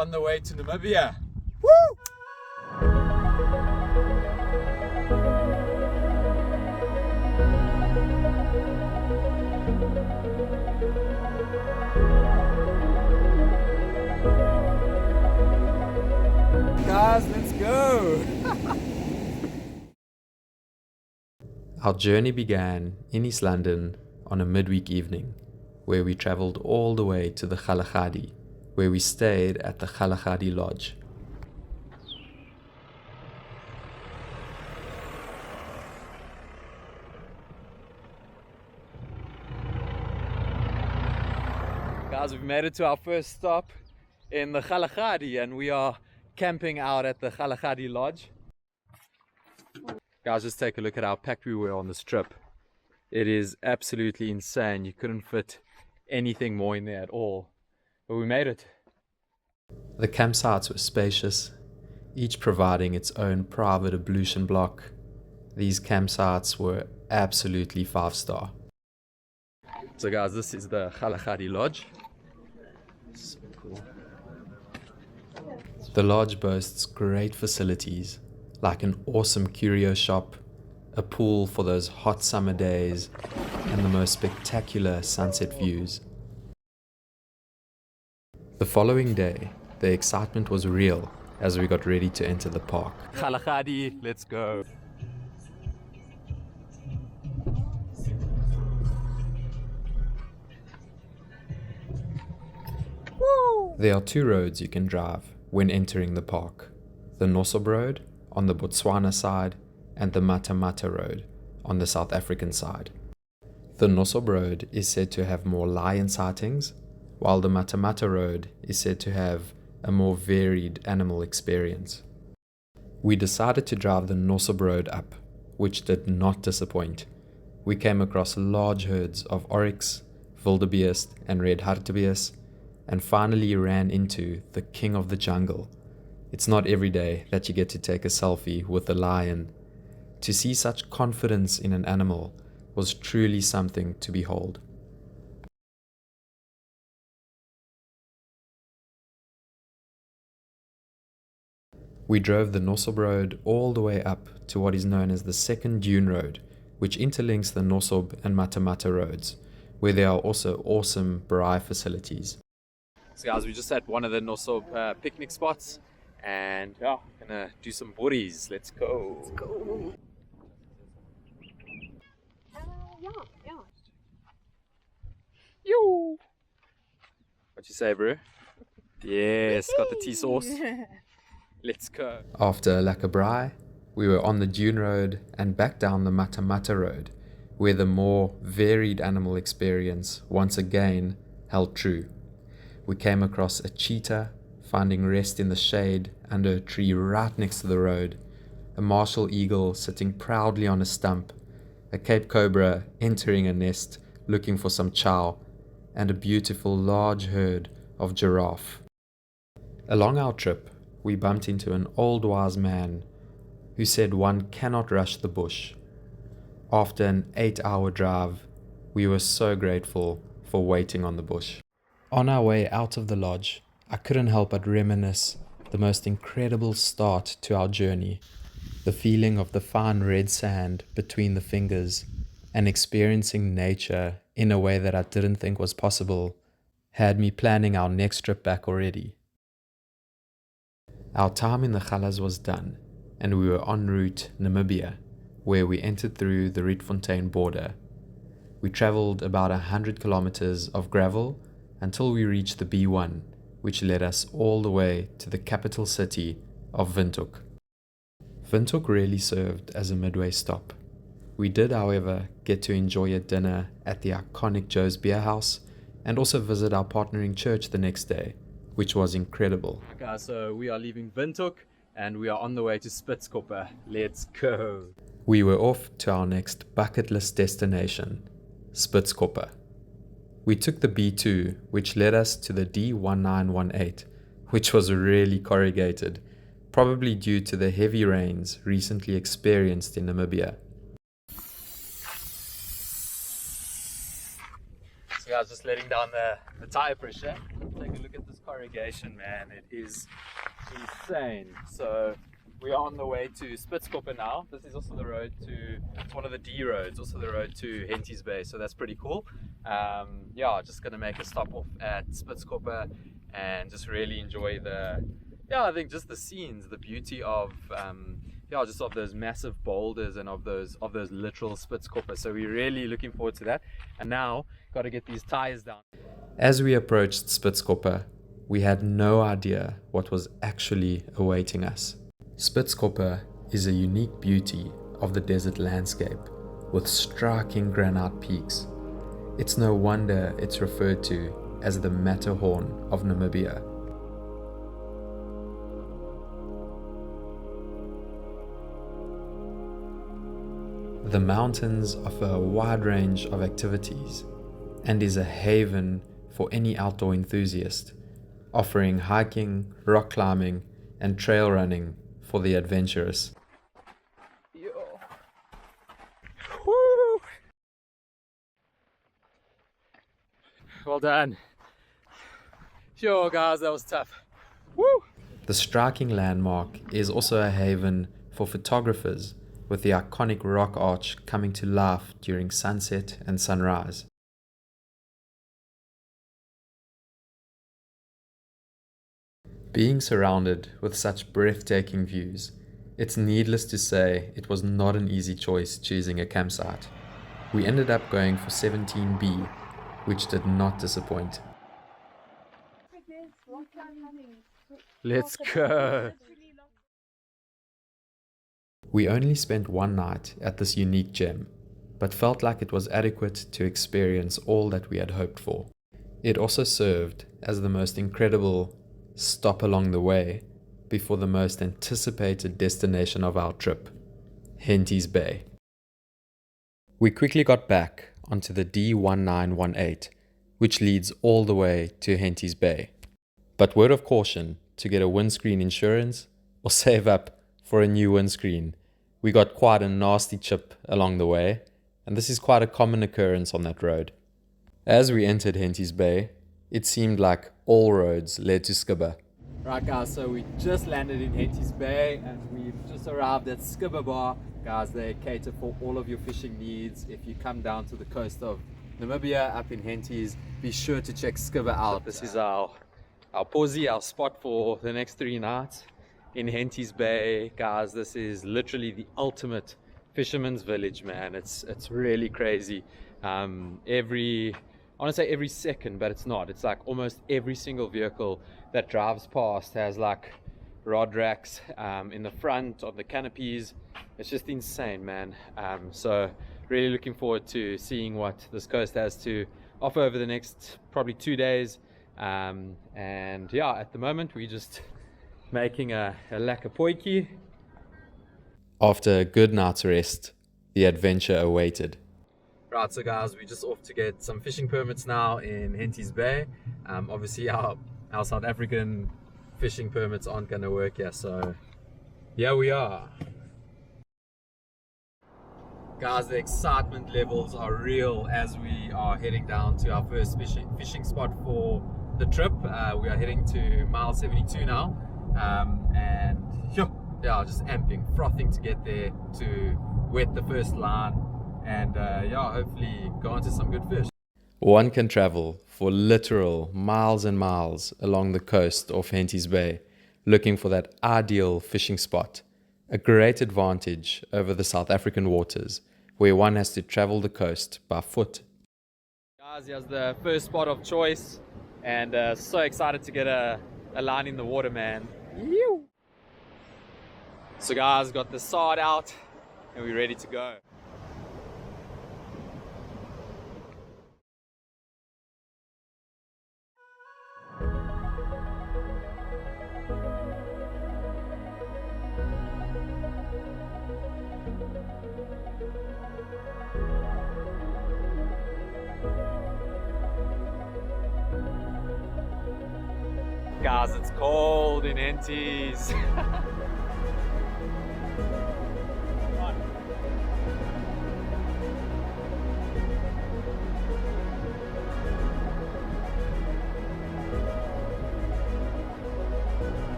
on the way to Namibia. Guys, let's go! Our journey began in East London on a midweek evening, where we travelled all the way to the Kgalagadi, where we stayed at the Kgalagadi Lodge. Guys, we've made it to our first stop in the Kgalagadi and we are camping out at the Kgalagadi Lodge. Guys, just take a look at how packed we were on this trip. It is absolutely insane. You couldn't fit anything more in there at all. But we made it. The campsites were spacious, each providing its own private ablution block. These campsites were absolutely 5-star. So guys, this is the Kgalagadi Lodge. So cool. The lodge boasts great facilities, like an awesome curio shop, a pool for those hot summer days, and the most spectacular sunset views. The following day, the excitement was real as we got ready to enter the park. Kgalagadi, let's go. Woo! There are 2 roads you can drive when entering the park. The Nosop Road on the Botswana side and the Matamata Road on the South African side. The Nosop Road is said to have more lion sightings, while the Matamata Road is said to have a more varied animal experience. We decided to drive the Nosop Road up, which did not disappoint. We came across large herds of oryx, wildebeest and red hartebeest, and finally ran into the king of the jungle. It's not every day that you get to take a selfie with a lion. To see such confidence in an animal was truly something to behold. We drove the Nosop Road all the way up to what is known as the Second Dune Road, which interlinks the Nosop and Matamata roads, where there are also awesome braai facilities. So guys, we just at one of the Nosop picnic spots. And yeah, gonna do some boodies. Let's go. Let's go. Yeah. Yo. What you say, bro? Yes, got the tea sauce. Let's go. After a lekker braai, we were on the Dune Road and back down the Matamata Road, where the more varied animal experience once again held true. We came across a cheetah, finding rest in the shade under a tree right next to the road, a martial eagle sitting proudly on a stump, a Cape cobra entering a nest looking for some chow, and a beautiful large herd of giraffe. Along our trip, we bumped into an old wise man who said one cannot rush the bush. After an 8-hour drive, we were so grateful for waiting on the bush. On our way out of the lodge, I couldn't help but reminisce the most incredible start to our journey. The feeling of the fine red sand between the fingers and experiencing nature in a way that I didn't think was possible had me planning our next trip back already. Our time in the Gallas was done and we were en route Namibia, where we entered through the Rietfontein border. We travelled about 100 kilometers of gravel until we reached the B1, which led us all the way to the capital city of Windhoek. Windhoek really served as a midway stop. We did, however, get to enjoy a dinner at the iconic Joe's Beer House and also visit our partnering church the next day, which was incredible. Okay, so we are leaving Windhoek and we are on the way to Spitzkoppe. Let's go. We were off to our next bucket list destination, Spitzkoppe. We took the B2, which led us to the D1918, which was really corrugated, probably due to the heavy rains recently experienced in Namibia. So guys, just letting down the tire pressure. Take a look at this corrugation, man. It is insane. So we are on the way to Spitzkoppe now. This is also the road to, it's one of the D roads, also the road to Henties Bay, so that's pretty cool. Yeah, just gonna make a stop off at Spitzkoppe and just really enjoy the, yeah, I think just the scenes, the beauty of yeah, just of those massive boulders and of those literal Spitzkoppe. So we're really looking forward to that. And now got to get these tires down. As we approached Spitzkoppe, we had no idea what was actually awaiting us. Spitzkoppe is a unique beauty of the desert landscape with striking granite peaks. It's no wonder it's referred to as the Matterhorn of Namibia. The mountains offer a wide range of activities and is a haven for any outdoor enthusiast, offering hiking, rock climbing, and trail running for the adventurous. Yo. Woo. Well done. Sure, guys, that was tough. Woo. The striking landmark is also a haven for photographers, with the iconic rock arch coming to life during sunset and sunrise. Being surrounded with such breathtaking views, it's needless to say it was not an easy choice choosing a campsite. We ended up going for 17B, which did not disappoint. Let's go. We only spent one night at this unique gem, but felt like it was adequate to experience all that we had hoped for. It also served as the most incredible stop along the way before the most anticipated destination of our trip, Henties Bay. We quickly got back onto the D1918, which leads all the way to Henties Bay. But word of caution to get a windscreen insurance or save up for a new windscreen. We got quite a nasty chip along the way, and this is quite a common occurrence on that road. As we entered Henties Bay, it seemed like all roads led to Skibba. Right, guys, so we just landed in Henties Bay and we've just arrived at Skibba Bar. Guys, they cater for all of your fishing needs. If you come down to the coast of Namibia up in Henties, be sure to check Skibba out. This is our posie, our spot for the next 3 nights in Henties Bay. Guys, this is literally the ultimate fisherman's village, man. It's really crazy. I want to say every second, but it's not. It's like almost every single vehicle that drives past has like rod racks in the front of the canopies. It's just insane, man. So really looking forward to seeing what this coast has to offer over the next probably 2 days. And yeah, at the moment we're just making a lekker potjie. After a good night's rest, the adventure awaited. Right, so guys, we're just off to get some fishing permits now in Henties Bay. Obviously our South African fishing permits aren't going to work here, so here we are. Guys, the excitement levels are real as we are heading down to our first fishing spot for the trip. We are heading to mile 72 now, and yeah, just amping, frothing to get there to wet the first line and yeah, hopefully go onto some good fish. One can travel for literal miles and miles along the coast of Henties Bay looking for that ideal fishing spot, a great advantage over the South African waters where one has to travel the coast by foot. Guys, here's the first spot of choice, and so excited to get a line in the water, man. Ew. So guys, got the sod out and we're ready to go. Guys, it's cold in Henties.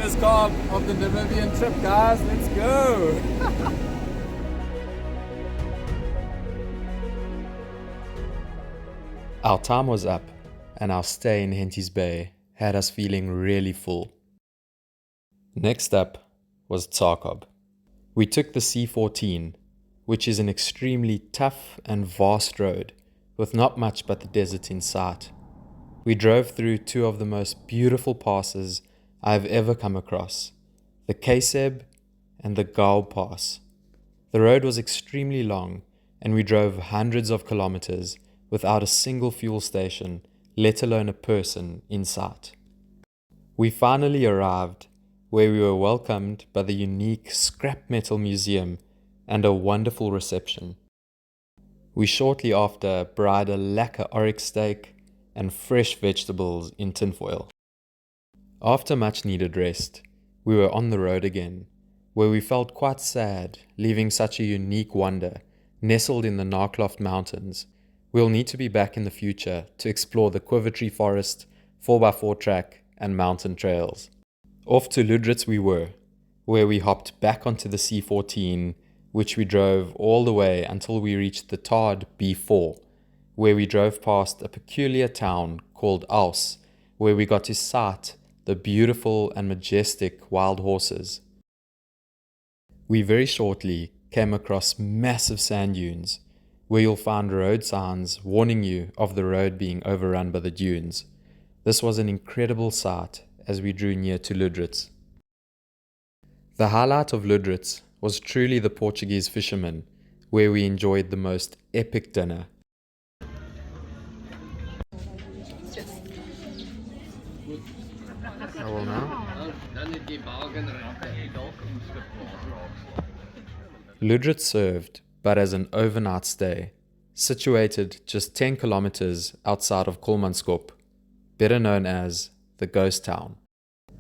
First carb of the Namibian trip, guys. Let's go. Our time was up, and our stay in Henties Bay had us feeling really full. Next up was Tsarkob. We took the C14, which is an extremely tough and vast road with not much but the desert in sight. We drove through two of the most beautiful passes I've ever come across, the Kgalagadi and the Gao Pass. The road was extremely long, and we drove hundreds of kilometers without a single fuel station, let alone a person in sight. We finally arrived where we were welcomed by the unique scrap metal museum and a wonderful reception. We shortly after bride a lacquer oryx steak and fresh vegetables in tinfoil. After much needed rest, we were on the road again, where we felt quite sad leaving such a unique wonder nestled in the Narkloft Mountains. We'll need to be back in the future to explore the Quivertree Forest, 4x4 track and mountain trails. Off to Luderitz we were, where we hopped back onto the C14, which we drove all the way until we reached the tarred B4, where we drove past a peculiar town called Aus, where we got to sight the beautiful and majestic wild horses. We very shortly came across massive sand dunes, where you'll find road signs warning you of the road being overrun by the dunes. This was an incredible sight as we drew near to Luderitz. The highlight of Luderitz was truly the Portuguese fishermen, where we enjoyed the most epic dinner. Luderitz served but as an overnight stay, situated just 10 kilometers outside of Kolmanskop, better known as the Ghost Town.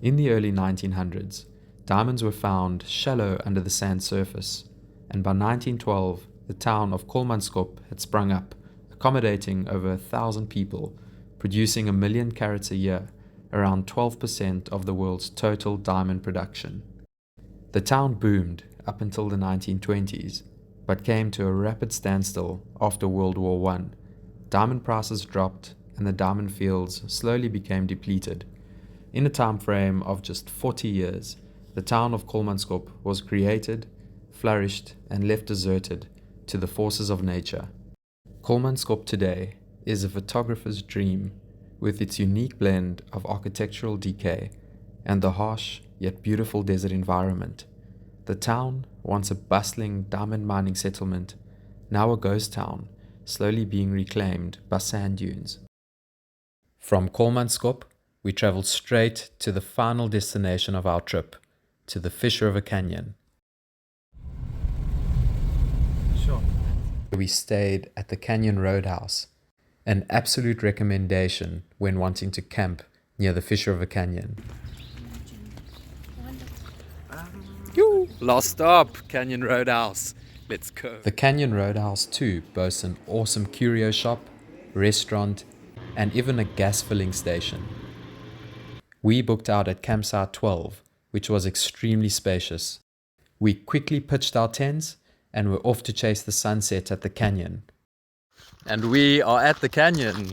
In the early 1900s, diamonds were found shallow under the sand surface, and by 1912, the town of Kolmanskop had sprung up, accommodating over 1,000 people, producing 1 million carats a year, around 12% of the world's total diamond production. The town boomed up until the 1920s, but came to a rapid standstill after World War I. Diamond prices dropped and the diamond fields slowly became depleted. In a time frame of just 40 years, the town of Kolmanskop was created, flourished, and left deserted to the forces of nature. Kolmanskop today is a photographer's dream, with its unique blend of architectural decay and the harsh yet beautiful desert environment. The town, once a bustling diamond mining settlement, now a ghost town, slowly being reclaimed by sand dunes. From Kolmanskop, we traveled straight to the final destination of our trip, to the Fish River Canyon. We stayed at the Canyon Roadhouse, an absolute recommendation when wanting to camp near the Fish River Canyon. Last stop, Canyon Roadhouse. Let's go. The Canyon Roadhouse too boasts an awesome curio shop, restaurant, and even a gas filling station. We booked out at campsite 12, which was extremely spacious. We quickly pitched our tents and were off to chase the sunset at the canyon. And we are at the canyon.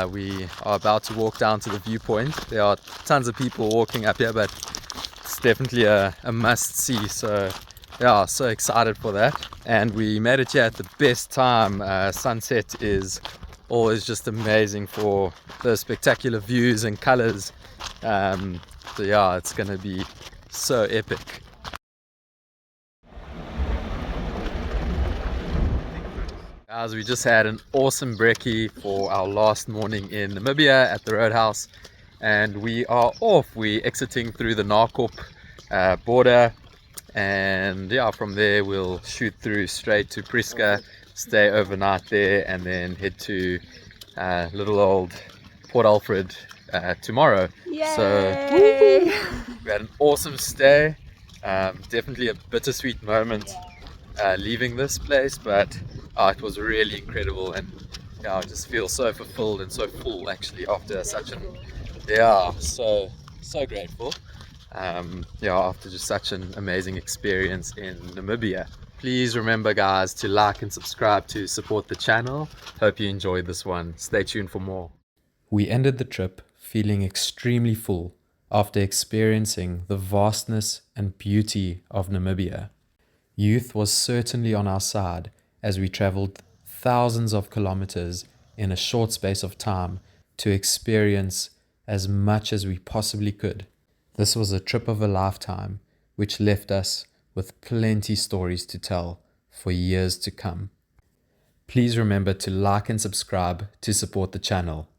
We are about to walk down to the viewpoint. There are tons of people walking up here, but it's definitely a must see. So yeah, so excited for that. And we made it here at the best time. Sunset is always just amazing for the spectacular views and colors. So yeah, it's gonna be so epic. Guys, we just had an awesome brekkie for our last morning in Namibia at the Roadhouse, and we are off. We're exiting through the Narkop border, and yeah, from there we'll shoot through straight to Priska, stay overnight there, and then head to little old Port Alfred tomorrow. Yay! So we had an awesome stay. Definitely a bittersweet moment leaving this place, but it was really incredible, and yeah, I just feel so fulfilled and so full actually after such an so grateful. After just such an amazing experience in Namibia. Please remember, guys, to like and subscribe to support the channel. Hope you enjoyed this one. Stay tuned for more. We ended the trip feeling extremely full after experiencing the vastness and beauty of Namibia. Youth was certainly on our side as we traveled thousands of kilometers in a short space of time to experience as much as we possibly could. This was a trip of a lifetime, which left us with plenty stories to tell for years to come. Please remember to like and subscribe to support the channel.